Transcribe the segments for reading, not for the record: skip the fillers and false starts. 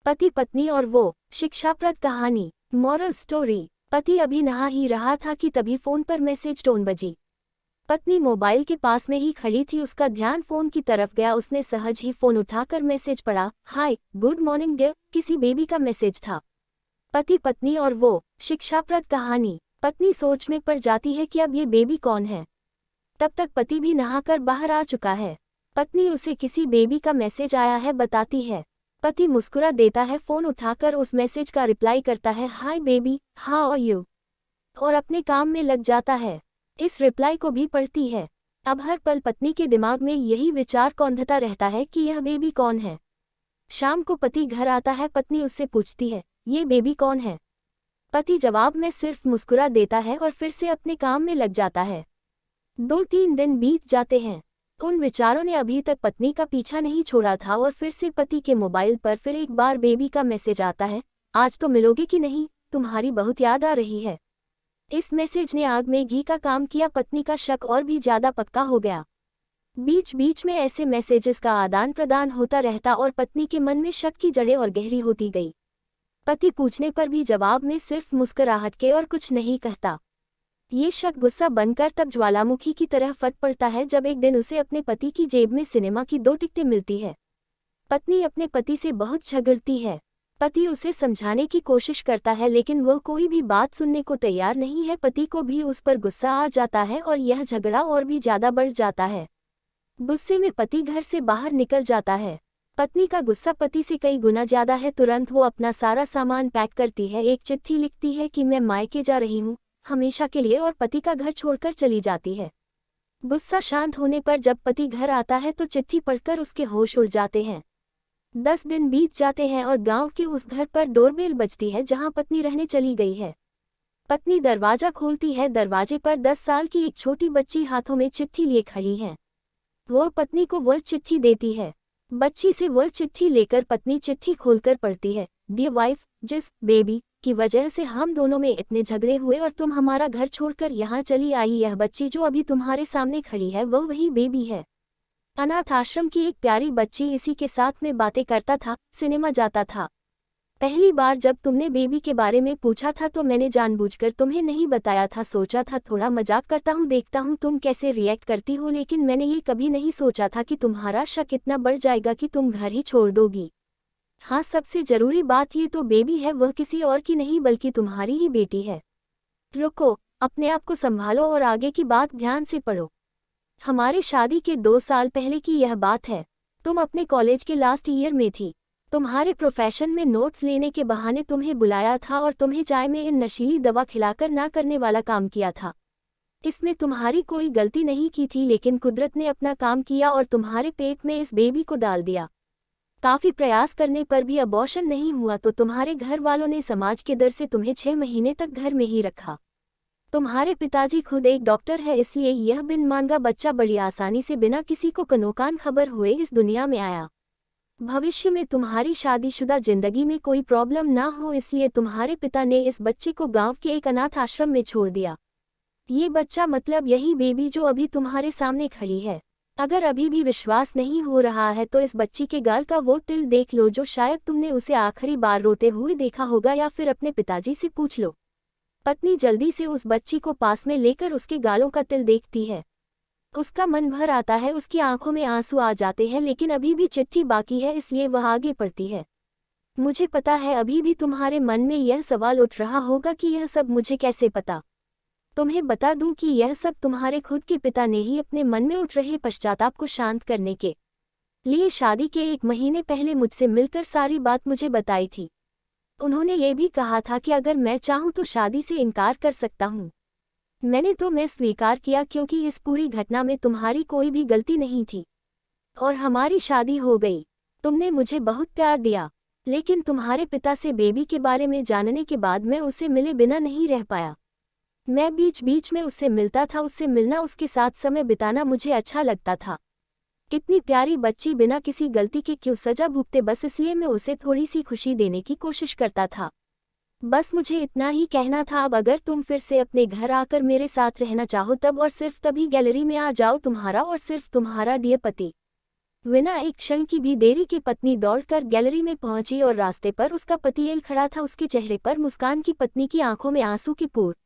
पति पत्नी और वो शिक्षाप्रद कहानी। Moral story. पति अभी नहा ही रहा था कि तभी फोन पर मैसेज टोन बजी। पत्नी मोबाइल के पास में ही खड़ी थी, उसका ध्यान फोन की तरफ गया। उसने सहज ही फोन उठाकर मैसेज पढ़ा। हाय गुड मॉर्निंग डियर, किसी बेबी का मैसेज था। पति पत्नी और वो शिक्षाप्रद कहानी। पत्नी सोच में पड़ जाती है कि अब ये बेबी कौन है। तब तक पति भी नहाकर बाहर आ चुका है। पत्नी उसे किसी बेबी का मैसेज आया है बताती है। पति मुस्कुरा देता है, फोन उठाकर उस मैसेज का रिप्लाई करता है, hi baby, how are you, और अपने काम में लग जाता है। इस रिप्लाई को भी पढ़ती है। अब हर पल पत्नी के दिमाग में यही विचार कौंधता रहता है कि यह बेबी कौन है। शाम को पति घर आता है, पत्नी उससे पूछती है, ये बेबी कौन है। पति जवाब में सिर्फ मुस्कुरा देता है और फिर से अपने काम में लग जाता है। 2-3 दिन बीत जाते हैं। उन विचारों ने अभी तक पत्नी का पीछा नहीं छोड़ा था और फिर से पति के मोबाइल पर फिर एक बार बेबी का मैसेज आता है, आज तो मिलोगे कि नहीं, तुम्हारी बहुत याद आ रही है। इस मैसेज ने आग में घी का काम किया। पत्नी का शक और भी ज्यादा पक्का हो गया। बीच बीच में ऐसे मैसेजेस का आदान प्रदान होता रहता और पत्नी के मन में शक की जड़ें और गहरी होती गई। पति पूछने पर भी जवाब में सिर्फ मुस्कुराहट के और कुछ नहीं कहता। ये शक गुस्सा बनकर तब ज्वालामुखी की तरह फट पड़ता है जब एक दिन उसे अपने पति की जेब में सिनेमा की 2 टिकटें मिलती है। पत्नी अपने पति से बहुत झगड़ती है। पति उसे समझाने की कोशिश करता है लेकिन वो कोई भी बात सुनने को तैयार नहीं है। पति को भी उस पर गुस्सा आ जाता है और यह झगड़ा और भी ज्यादा बढ़ जाता है। गुस्से में पति घर से बाहर निकल जाता है। पत्नी का गुस्सा पति से कई गुना ज्यादा है। तुरंत वो अपना सारा सामान पैक करती है, एक चिट्ठी लिखती है कि मैं मायके जा रही हूँ हमेशा के लिए, और पति का घर छोड़कर चली जाती है। गुस्सा शांत होने पर जब पति घर आता है तो चिट्ठी पढ़कर उसके होश उड़ जाते हैं। 10 दिन बीत जाते हैं और गांव के उस घर पर डोरबेल बजती है जहां पत्नी रहने चली गई है। पत्नी दरवाजा खोलती है। दरवाजे पर 10 साल की एक छोटी बच्ची हाथों में चिट्ठी लिए खड़ी है। वो पत्नी को वह चिट्ठी देती है। बच्ची से वह चिट्ठी लेकर पत्नी चिट्ठी खोलकर पढ़ती है, डियर वाइफ, जिस बेबी की वजह से हम दोनों में इतने झगड़े हुए और तुम हमारा घर छोड़कर यहाँ चली आई, यह बच्ची जो अभी तुम्हारे सामने खड़ी है वो वही बेबी है। अनाथ आश्रम की एक प्यारी बच्ची इसी के साथ में बातें करता था, सिनेमा जाता था। पहली बार जब तुमने बेबी के बारे में पूछा था तो मैंने जानबूझकर तुम्हें नहीं बताया था। सोचा था थोड़ा मजाक करता हूँ, देखता हूँ तुम कैसे रिएक्ट करती हो, लेकिन मैंने ये कभी नहीं सोचा था कि तुम्हारा शक इतना बढ़ जाएगा कि तुम घर ही छोड़ दोगी। हाँ, सबसे जरूरी बात ये तो बेबी है वह किसी और की नहीं बल्कि तुम्हारी ही बेटी है। रुको, अपने आप को संभालो और आगे की बात ध्यान से पढ़ो। हमारे शादी के 2 साल पहले की यह बात है। तुम अपने कॉलेज के लास्ट ईयर में थी। तुम्हारे प्रोफेशन में नोट्स लेने के बहाने तुम्हें बुलाया था और तुम्हें चाय में इन नशीली दवा खिलाकर ना करने वाला काम किया था। इसमें तुम्हारी कोई गलती नहीं की थी, लेकिन कुदरत ने अपना काम किया और तुम्हारे पेट में इस बेबी को डाल दिया। काफी प्रयास करने पर भी अबॉर्शन नहीं हुआ तो तुम्हारे घर वालों ने समाज के डर से तुम्हें 6 महीने तक घर में ही रखा। तुम्हारे पिताजी खुद एक डॉक्टर है, इसलिए यह बिन मांगा बच्चा बड़ी आसानी से बिना किसी को कनोकान खबर हुए इस दुनिया में आया। भविष्य में तुम्हारी शादीशुदा जिंदगी में कोई प्रॉब्लम ना हो, इसलिए तुम्हारे पिता ने इस बच्चे को गांव के एक अनाथ आश्रम में छोड़ दिया। ये बच्चा मतलब यही बेबी जो अभी तुम्हारे सामने खड़ी है। अगर अभी भी विश्वास नहीं हो रहा है तो इस बच्ची के गाल का वो तिल देख लो जो शायद तुमने उसे आखिरी बार रोते हुए देखा होगा, या फिर अपने पिताजी से पूछ लो। पत्नी जल्दी से उस बच्ची को पास में लेकर उसके गालों का तिल देखती है। उसका मन भर आता है, उसकी आंखों में आंसू आ जाते हैं, लेकिन अभी भी चिट्ठी बाकी है इसलिए वह आगे पढ़ती है। मुझे पता है अभी भी तुम्हारे मन में यह सवाल उठ रहा होगा कि यह सब मुझे कैसे पता। तुम्हें बता दूं कि यह सब तुम्हारे खुद के पिता ने ही अपने मन में उठ रहे पश्चाताप को शांत करने के लिए शादी के 1 महीने पहले मुझसे मिलकर सारी बात मुझे बताई थी। उन्होंने ये भी कहा था कि अगर मैं चाहूं तो शादी से इनकार कर सकता हूं। मैं स्वीकार किया क्योंकि इस पूरी घटना में तुम्हारी कोई भी गलती नहीं थी और हमारी शादी हो गई। तुमने मुझे बहुत प्यार दिया, लेकिन तुम्हारे पिता से बेबी के बारे में जानने के बाद मैं उसे मिले बिना नहीं रह पाया। मैं बीच बीच में उससे मिलता था, उससे मिलना, उसके साथ समय बिताना मुझे अच्छा लगता था। कितनी प्यारी बच्ची, बिना किसी गलती के क्यों सजा भुगते, बस इसलिए मैं उसे थोड़ी सी खुशी देने की कोशिश करता था। बस मुझे इतना ही कहना था। अब अगर तुम फिर से अपने घर आकर मेरे साथ रहना चाहो तब और सिर्फ तभी गैलरी में आ जाओ, तुम्हारा और सिर्फ तुम्हारा डियर पति। बिना एक क्षण की भी देरी के पत्नी दौड़कर गैलरी में पहुंची और रास्ते पर उसका पति एल खड़ा था। उसके चेहरे पर मुस्कान की पत्नी की आंखों में आंसू की पूर।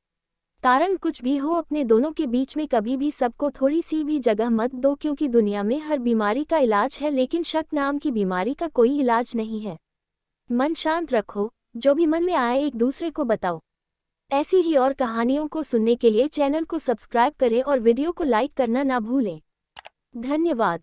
कारण कुछ भी हो, अपने दोनों के बीच में कभी भी सबको थोड़ी सी भी जगह मत दो, क्योंकि दुनिया में हर बीमारी का इलाज है, लेकिन शक नाम की बीमारी का कोई इलाज नहीं है। मन शांत रखो, जो भी मन में आए एक दूसरे को बताओ। ऐसी ही और कहानियों को सुनने के लिए चैनल को सब्सक्राइब करें और वीडियो को लाइक करना ना भूलें। धन्यवाद।